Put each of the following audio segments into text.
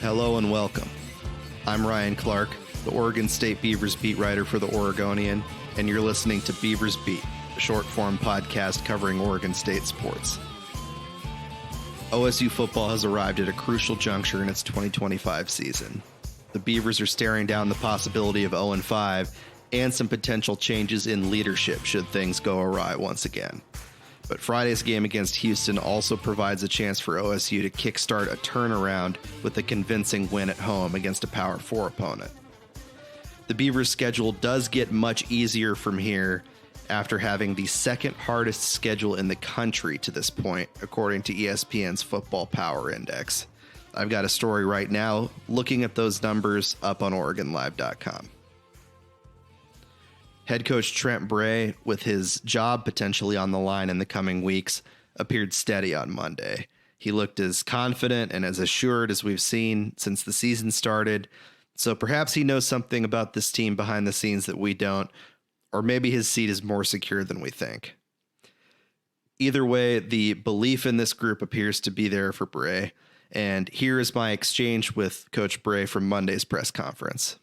Hello and welcome. I'm Ryan Clark, the Oregon State Beavers beat writer for the Oregonian, and you're listening to Beavers Beat, a short-form podcast covering Oregon State sports. OSU football has arrived at a crucial juncture in its 2025 season. The Beavers are staring down the possibility of 0-5 and some potential changes in leadership should things go awry once again. But Friday's game against Houston also provides a chance for OSU to kickstart a turnaround with a convincing win at home against a Power 4 opponent. The Beavers' schedule does get much easier from here after having the second hardest schedule in the country to this point, according to ESPN's Football Power Index. I've got a story right now looking at those numbers up on OregonLive.com. Head coach Trent Bray, with his job potentially on the line in the coming weeks, appeared steady on Monday. He looked as confident and as assured as we've seen since the season started, so perhaps he knows something about this team behind the scenes that we don't, or maybe his seat is more secure than we think. Either way, the belief in this group appears to be there for Bray, and here is my exchange with Coach Bray from Monday's press conference.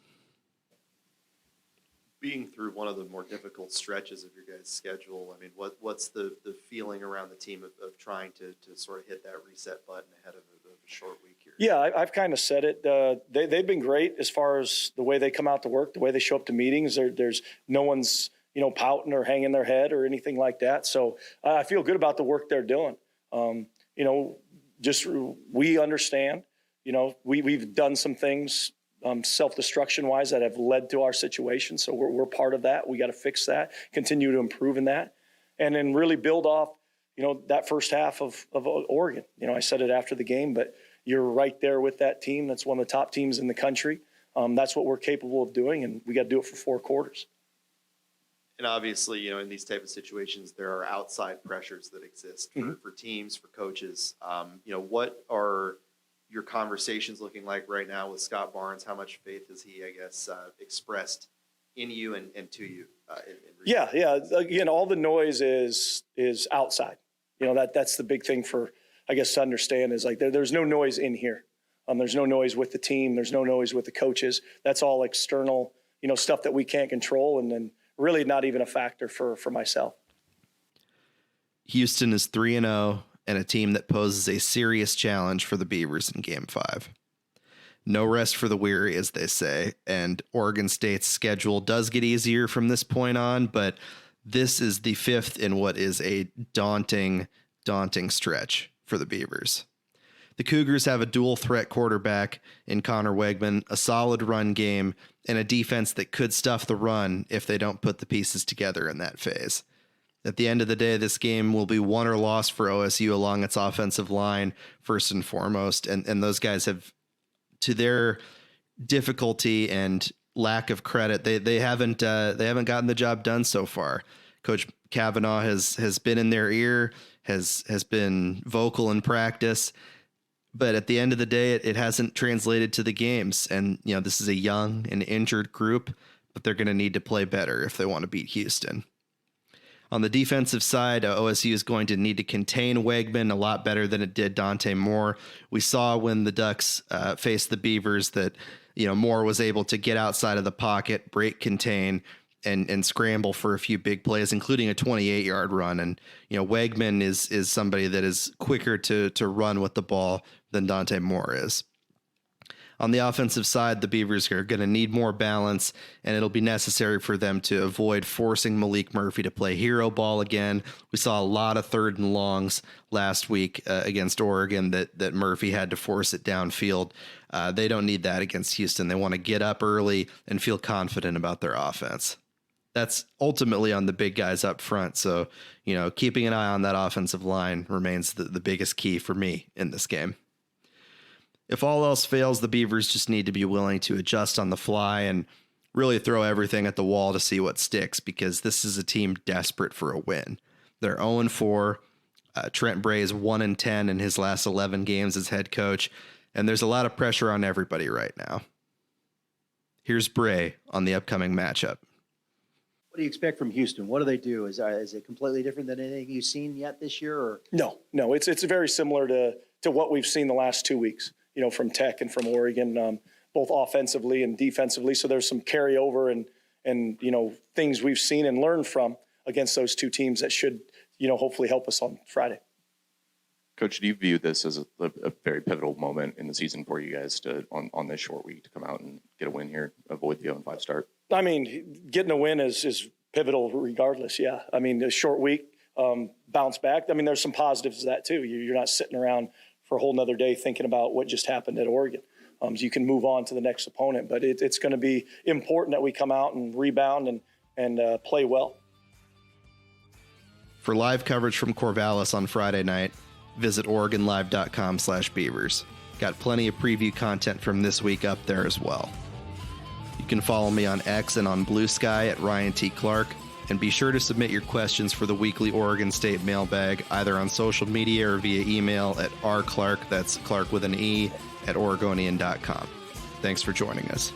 Being through one of the more difficult stretches of your guys' schedule, I mean, what's the feeling around the team of trying to sort of hit that reset button ahead of a short week here? Yeah, I've kind of said it. They've been great as far as the way they come out to work, the way they show up to meetings. There's no one's pouting or hanging their head or anything like that. So I feel good about the work they're doing. Just we understand. We've done some things self-destruction wise that have led to our situation. So we're part of that. We got to fix that, continue to improve in that, and then really build off, that first half of Oregon. I said it after the game, but you're right there with that team. That's one of the top teams in the country. That's what we're capable of doing, and we got to do it for 4 quarters. And obviously, in these type of situations, there are outside pressures that exist for teams, for coaches. What are your conversations looking like right now with Scott Barnes? How much faith has he, expressed in you and to you? Yeah. Again, all the noise is outside. That's the big thing for, to understand is there's no noise in here. There's no noise with the team. There's no noise with the coaches. That's all external, stuff that we can't control, and then really not even a factor for myself. Houston is 3-0. And a team that poses a serious challenge for the Beavers in Game 5. No rest for the weary, as they say, and Oregon State's schedule does get easier from this point on, but this is the 5th in what is a daunting stretch for the Beavers. The Cougars have a dual-threat quarterback in Connor Wegman, a solid run game, and a defense that could stuff the run if they don't put the pieces together in that phase. At the end of the day, this game will be won or lost for OSU along its offensive line, first and foremost. And those guys have, to their difficulty and lack of credit, they haven't gotten the job done so far. Coach Kavanaugh has been in their ear, has been vocal in practice, but at the end of the day, it hasn't translated to the games. And this is a young and injured group, but they're going to need to play better if they want to beat Houston. On the defensive side, OSU is going to need to contain Wegman a lot better than it did Dante Moore. We saw when the Ducks faced the Beavers that Moore was able to get outside of the pocket, break contain, and scramble for a few big plays, including a 28-yard run. And Wegman is somebody that is quicker to run with the ball than Dante Moore is. On the offensive side, the Beavers are going to need more balance, and it'll be necessary for them to avoid forcing Malik Murphy to play hero ball again. We saw a lot of 3rd and longs last week against Oregon that Murphy had to force it downfield. They don't need that against Houston. They want to get up early and feel confident about their offense. That's ultimately on the big guys up front. So, keeping an eye on that offensive line remains the biggest key for me in this game. If all else fails, the Beavers just need to be willing to adjust on the fly and really throw everything at the wall to see what sticks, because this is a team desperate for a win. They're 0-4. Trent Bray is 1-10 in his last 11 games as head coach, and there's a lot of pressure on everybody right now. Here's Bray on the upcoming matchup. What do you expect from Houston? What do they do? Is it completely different than anything you've seen yet this year? Or No, it's very similar to what we've seen the last 2 weeks. from Tech and from Oregon, both offensively and defensively. So there's some carryover and things we've seen and learned from against those two teams that should, hopefully help us on Friday. Coach, do you view this as a very pivotal moment in the season for you guys to, on this short week, to come out and get a win here, avoid the 0-5 start? I mean, getting a win is pivotal regardless, yeah. I mean, a short week, bounce back. I mean, there's some positives to that too. You're not sitting around for a whole nother day thinking about what just happened at Oregon. So you can move on to the next opponent, but it's going to be important that we come out and rebound and play well. For live coverage from Corvallis on Friday night, visit OregonLive.com/Beavers. Got plenty of preview content from this week up there as well. You can follow me on X and on Blue Sky at Ryan T. Clark, and be sure to submit your questions for the weekly Oregon State mailbag either on social media or via email at rclark, that's Clark with an E, at Oregonian.com. Thanks for joining us.